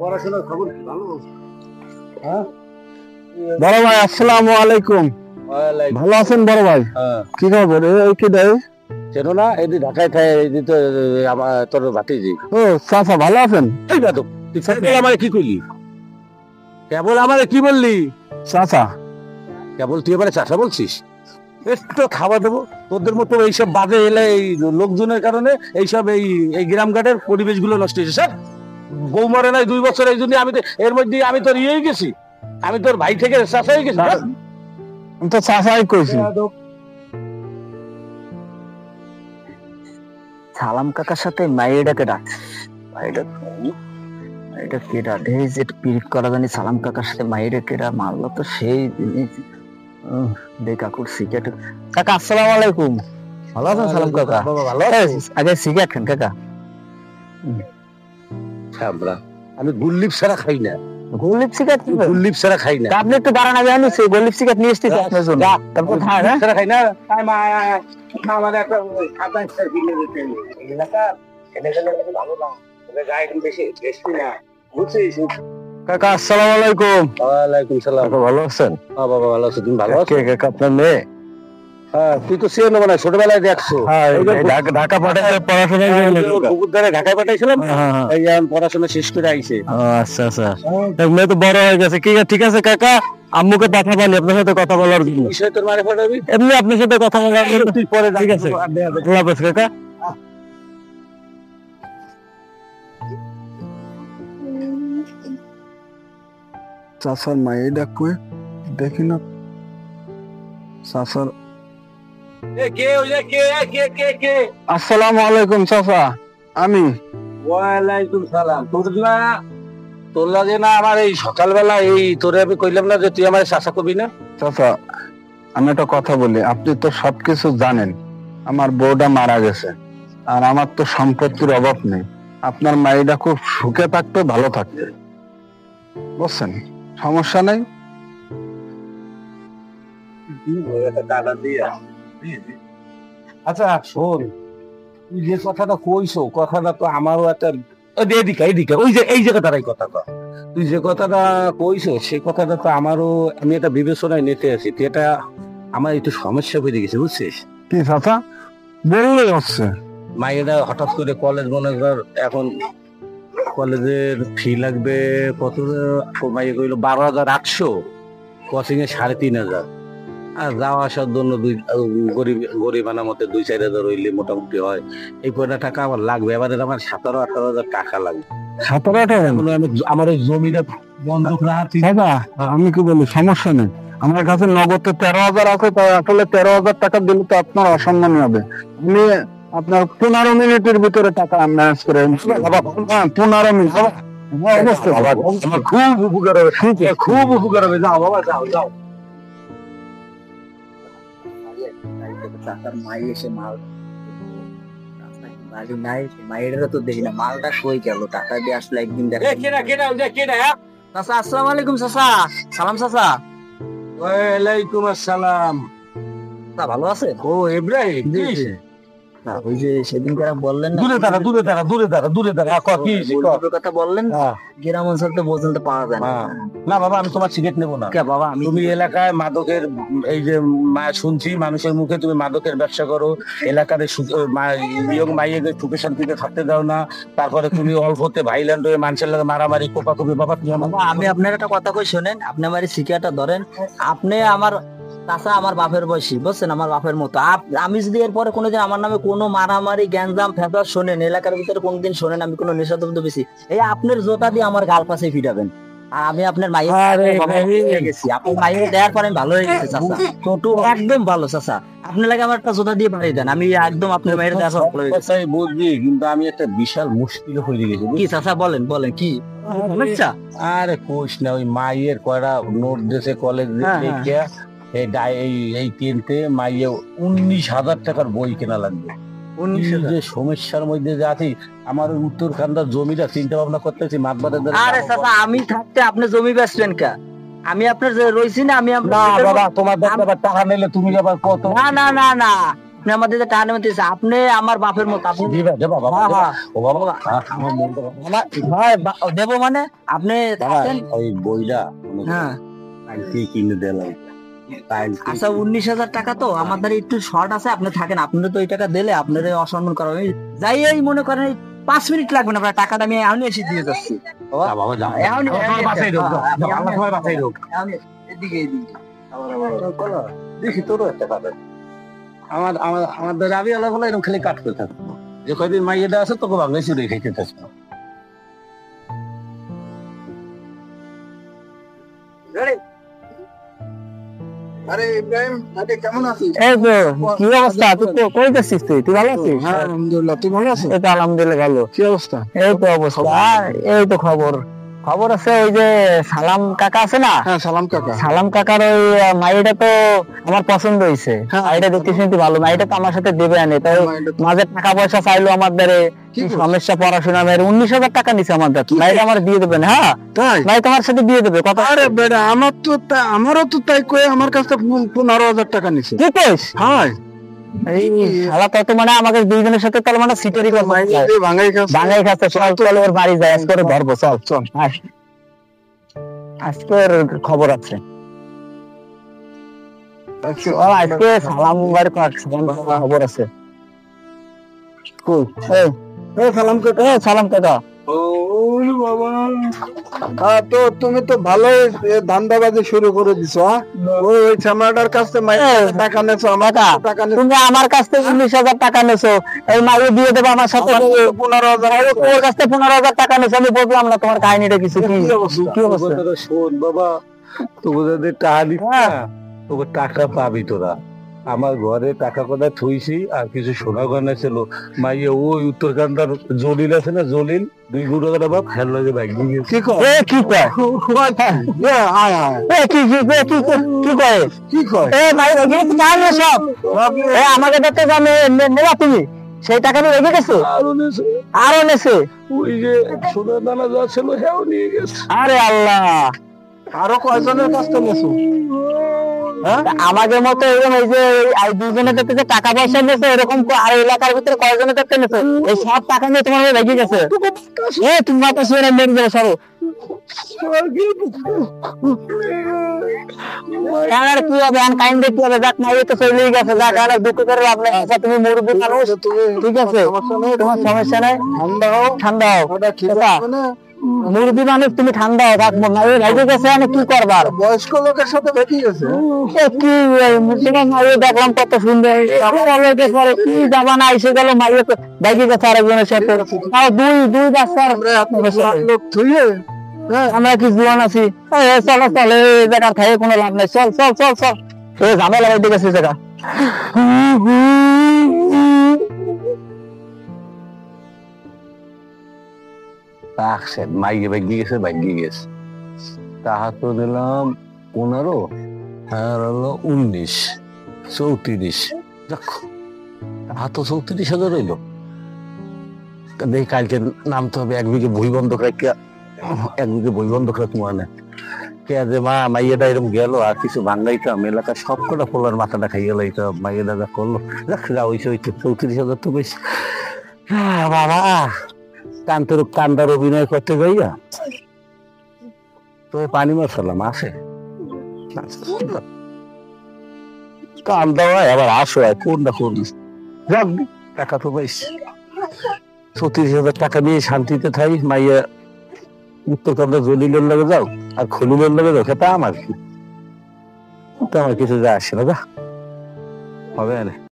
পড়াশোনার খবর ভালো? হ্যাঁ বড় ভাই, আসসালামু আলাইকুম। ভালো আছেন বড় ভাই? কি খবর? এই কি দেয় চেনো না? এদি ঢাকায় থাকে, এদি তো আমার তোর ভাতিজি। ও চাচা, ভালো আছেন? এই না তো তুই কেবল আমারে কি কইলি? কেবল আমারে কি বললি? চাচা কেবল তুই এবারে চাচা বলছিস? একটু খাওয়া দেবো তোদের মতো এইসব বাজে এলে এই লোকজনের কারণে এইসব এই গ্রামঘাটের পরিবেশ গুলো নষ্ট হয়েছে। স্যার বউ মরে নাই 2 বছর, এই জন্য আমি এর মধ্যে আমি তোর ইয়ে গেছি, আমি তোর ভাই থেকে চাচা হয়ে গেছি। আমি তো চাচাই কইছি। সালাম কাকার সাথে মাইয়েটাকে ডাক, এটা কেডা ঢেই যে পিরিত করা জানি। সালাম কাকার সাথে মাইয়েটা কেডা মারলো তো সেই জিনিস। দে কাকুর সিগারেট। কাকা আসসালামু আলাইকুম। ভালো আছেন সালাম কাকা? ভালো আগে সিগারেট খান কাকা। আমি গুল্লিপ ছাড়া খাই না। গোলিপ সিগারেট কি? গুল্লিপ ছাড়া খাই না। আপনি একটু দাঁড়ান, আমি আনি সেই গোলিপ সিগারেট নিয়ে এসেছি আপনার জন্য। তারপর খান। হ্যাঁ ছাড়া খাই না। আমাদের একটা খাতা কিনে দিতে এলাকা এনে গেলে ভালো না, গায়ে বেশি বেশি না, বুঝছিস? কাকা আসসালামু আলাইকুম। ওয়ালাইকুম সালাম। ভালো আছেন? বাবা ভালো আছো? তুমি ভালো আছো? কাকা আপনার মেয়ে? হ্যাঁ, তুই তো চেনো না, ছোটবেলায় দেখছো। ঢাকা পাঠাইলে পড়াশোনা কুকুরদারে ঢাকায় পাঠাইছিলাম, এই পড়াশোনা শেষ করে আইছে। আচ্ছা আচ্ছা, মেয়ে তো বড় হয়ে গেছে। ঠিক আছে কাকা, আম্মুকে পাঠাবানি আপনার সাথে কথা বলার জন্য। বিষয় তোর মারে পাঠাবি? এমনি আপনার সাথে কথা বলার জন্য। তুই পরে ঠিক আছে, আল্লাহ হাফেজ কাকা। চাচার মায়ের ডাকবে, দেখি না চাচার। আসসালামু আলাইকুম চাচা। আমি। ওয়ালাইকুম সালাম। তোর লাগে না আমার এই সকালবেলা তোরে আমি কইলাম না যে তুই আমার চাচা কবি না? চাচা আমি একটা কথা বলি, আপনি তো সবকিছু জানেন। আমার বউটা মারা গেছে, আর আমার তো সম্পত্তির অভাব নেই। আপনার মাইটা খুব সুখে থাকতে, ভালো থাকতে, বুঝছেন? সমস্যা নেই। আচ্ছা শোন, তুই যে কথাটা কইছো, কথাটা তো আমারও একটা এদিকে এদিকে ওই যে এই জায়গাটাই কথা কর। তুই যে কথাটা কইছো সেই কথাটা তো আমারও, আমি এটা বিবেচনায় নিতে আছি। এটা আমার একটু সমস্যা হয়ে গেছে, বুঝছিস? কি চাচা বললে হচ্ছে? মায়েরা হঠাৎ করে কলেজ মনে কর, এখন কলেজের ফি লাগবে কত? মাইয়ে কইলো 12,800, কোচিং এ 3,500, আর যাওয়া আসার জন্য গরিবানার মধ্যে 2-4 হাজার হইলে মোটামুটি হয়। এই কয়টা টাকা আমার লাগবে। এবারে আমার 17-18 হাজার টাকা লাগবে। 17-18? আমার ওই জমিটা বন্ধক রাখি। আমি কি বলি, সমস্যা নেই। আমার কাছে নগদ 13,000 আছে, তাই আসলে 13,000 টাকা দিলে তো আপনার অসম্মানী হবে। আমি আপনার 15 মিনিটের ভিতরে টাকা ম্যানেজ করে 15 মিনিট। আমার খুব উপকার হবে, খুব উপকার হবে। যাও বাবা, যাও যাও। টাকার মাই এসে মাল বাড়ি নাই, মাইয়েরা তো দেখি না, মালটা কই গেল? টাকা দিয়ে আসলে একদিন দেখা। চাচা আসসালামু আলাইকুম। চাচা সালাম। চাচা ওয়ালাইকুম আসসালাম। ভালো আছে? ও ইব্রাহিম, ওই যে সেদিন যারা বললেন না, দূরে দাঁড়া কথা বললেন, গ্রাম অঞ্চল তো পর্যন্ত পাওয়া যায় না। বাবা আমি তোমার সিগারেট নেবো না। বাবা তুমি এলাকায় মাদকের এই যে শুনছি মানুষের মুখে তুমি মাদকের ব্যবসা করো, এলাকার মাইয়েকে সুখে শান্তিতে থাকতে দাও না, তারপরে তুমি অল্পতে ভাইল্যান্ড হয়ে মানুষের লাগে মারামারি কোপাকুপি। বাবা আমি আপনার একটা কথা কই শোনেন, আপনি আমার সিগারেটটা ধরেন। আপনি আমার চাচা, আমার বাপের বয়সী, বুঝছেন, আমার বাপের মতো। আমি যদি এরপরে কোনোদিন আমার নামে কোনো মারামারি গ্যাঞ্জাম ফেসাদ শোনেন, এলাকার ভিতরে কোনোদিন শোনেন আমি কোনো নেশাদ্রব্য বেশি, এই আপনার জোতা দিয়ে আমার গাল পাশে ফিরাবেন। আর আমি আপনার মাইয়ে গেছি, আপনার মাইয়ে দেওয়ার পরে আমি ভালো হয়ে গেছি চাচা, ছোট একদম ভালো। চাচা আপনি লাগে আমার একটা জোতা দিয়ে বাড়িয়ে দেন, আমি একদম আপনার মায়ের দেওয়ার ভালো হয়ে গেছি। বুঝলি, কিন্তু আমি একটা বিশাল মুশকিল হয়ে গেছি। কি চাচা বলেন বলেন কি সমস্যা? আরে কোশ না, ওই মাইয়ের কয়টা নোট দিয়েছে কলেজ এই কিনতে, মাইয়ে 19,000 টাকার বই কেনা লাগবে। যে সমস্যার মধ্যে যে আছি, আমার উত্তরখান্ডার জমিটা চিন্তা ভাবনা করতেছি মাতবাদের। আরে চাচা আমি থাকতে আপনি জমি বেচবেন কা? আমি আপনার যে রইছি না, আমি তোমার টাকা নিলে তুমি আবার কত? না না না না, আপনি আমাদের যে টাকা নেবেন আপনি আমার বাপের মতো আপনি দিবা দেবা বাবা হ্যাঁ, দেবা। হ্যাঁ। ও বাবা আমার মনটা হয় দেবো মানে আপনি বাবা, থাকেন। ওই বইটা হ্যাঁ কালকে কিনে দিলাম কালকে আচ্ছা 19,000 টাকা তো আমার একটু শর্ট আছে, আপনি থাকেন, আপনার তো ওই টাকা দিলে আপনার অসম্মান করা হবে। যাই এই মনে করেন 5 মিনিট লাগবে না, আপনার টাকাটা আমি এখনই এসে দিয়ে যাচ্ছি। যা বাবা যা এখনই সবাই বাঁচাই হোক হ্যাঁ, আল্লাহ সবাই বাঁচাই হোক এদিকে এদিকে দেখি তোরও একটা কাজ আছে। আমাদের রাবি আল্লাহ বলে এরকম খালি কাটতে থাকবো যে কয়দিন মাইয়েটা আছে তোকে বাংলায় চুরি খাইতে থাকবো আরে ইব্রাহিম, আরে কেমন আছিস? এই তো কি অবস্থা, তুই কই যাচ্ছিস? তুই ভালো আছিস? হ্যাঁ আলহামদুলিল্লাহ, তুই ভালো আছিস? এই তো আলহামদুলিল্লাহ ভালো। কি অবস্থা? এই তো অবস্থা, এই তো খবর আছে ওই যে সালাম কাকা আছে না, হ্যাঁ সালাম কাকা। সালাম কাকার ওই মাইটা তো আমার পছন্দ হয়েছে। হ্যাঁ। মাইটা দেখতে শুনতে ভালো, মাইটা তো আমার সাথে দেবে আনে তাই মাইটা তো- মাঝে টাকা পয়সা চাইলো আমাদের, কি কি বলছিস? সমস্যা পড়াশোনা মেয়ের 19,000 টাকা নিছে আমাদের, মাইটা আমার দিয়ে দেবেন। হ্যাঁ তাই? মাই তোমার সাথে দিয়ে দেবে কথা। আরে বেটা, আমারও তো তাই কয়ে আমার কাছ থেকে 15,000 টাকা নিছে। কি কইস? হ্যাঁ এই শালা তত মানে আমাকে দুইজনের সাথে তাহলে মানে সিটারি ভাঙাই কাছে। বাঙালি কাছে চল ওর বাড়ি যায়, আজকে ওরে ধরবো, চল চল। আস। আজকে ওর খবর আছে, ও আজকে সালাম বাড়ি খবর আছে। কই? এই সালাম কাকা। সালাম কাকা, ওই বাবা, তো তুমি তো ভালোই ধান্দাবাজি শুরু করে দিছো। হ্যাঁ? ওই চামড়াটার কাছ থেকে টাকা নেছো, আমার কাকা, কাছে টাকা নেছো। তুমি আমার কাছ থেকে 19,000 টাকা নেছো, এই মাইয়ে দিয়ে দেবো আমার সাথে। 15,000 ওর কাছ থেকে 15,000 টাকা নেছো, আমি বুঝলাম না তোমার কাহিনীটা কিছু। কি অবস্থা? শোন বাবা, তোকে যদি টাকা দিস না তোকে টাকা পাবি তোরা। আমার ঘরে টাকা কোথায় থইছি আর কিছু সোনা গয়না ছিল, মাইয়ে ওই উত্তরকান্দার জলিল আছে না, জলিল 2 গুঁড়ো করে বাপ হেল লাগে বাইক দিয়ে গেছে। কি কয়? এ কি কয়? আয় আয়, এ কি কয়? কি কয়? এ ভাই ওগুলো তো জানো না সব। এ আমাকে দেখতে জানে নেবা তুমি, সেই টাকা নিয়ে রেখে গেছো? আরো নেছে? ওই যে সোনার দানা যা ছিল হেও নিয়ে গেছে। আরে আল্লাহ, আরো কয়জনের কাছ থেকে নেছো? আমাদের মতো এরকম এই যে এই দুজনের কাছে যে টাকা পয়সা নিয়েছে এরকম আর এলাকার ভিতরে কয়জনের কাছে নিয়েছে? এই সব টাকা নিয়ে তোমার রেখে গেছে। এ তুমি বাতাস মেরে মেরে যাবে সরো। আর কি হবে, আর কাইন্ড কি হবে, যাক নাই তো চলেই গেছে, যাক আর দুঃখ করে লাভ নেই। আচ্ছা তুমি মুরব্বী মানুষ, ঠিক আছে, তোমার সমস্যা নাই, ঠান্ডা হোক, ঠান্ডা হোক। ওটা খিদে আচ্ছা, পাবে না। মুরব্বী মানুষ তুমি ঠান্ডা হোক, রাখবো না রেখে গেছে মানে কি করবার? বয়স্ক লোকের সাথে বেশি গেছে। এ কি মুসলমান মাইয়ে দেখলাম কত সুন্দর, কি জামা না এসে গেল মাইয়ে তো দেখে গেছে আরেকজনের সাথে। তাও দুই বাচ্চার লোক থুয়ে, আমরা কি জোয়ান আছি? চলো চল, এই জায়গা খাইয়ে কোনো লাভ নাই, চল চল চল চল, এই ঝামেলা হয়ে গেছে জায়গা। মাইকে বাইক দিয়ে গেছে, বাইক দিয়ে গেছে। তাহা তো দিলাম 15 আর হলো 19, 34। দেখো তাহা তো 34,000 হইলো। দেখি কালকে নামতে হবে, 1 বিঘে বই বন্ধক রাখিয়া, 1 বিঘে বই বন্ধক রাখবো মানে কে যে মা মাইয়াটা এরকম গেল আর কিছু ভাঙ্গাইতাম, এলাকার সব কটা ফোলার মাথাটা খাইয়ে লাইতাম। মাইয়াটা যা করলো, দেখ যা হইছে 34,000 তো বেশি। বাবা কান্দার অভিনয় করতে যাইয়া তো পানি মারছিলাম আসে কান্দা হয় আবার আসো হয়, কোন না কোন যাক টাকা তো পাইছি। 34,000 টাকা নিয়ে শান্তিতে থাই। মাইয়া উত্তরকান্দা জলিলের লাগে যাও আর খলিলের লাগে যাও, খেতে আমার কি, আমার কিছু যায় আসে না, যা হবে না।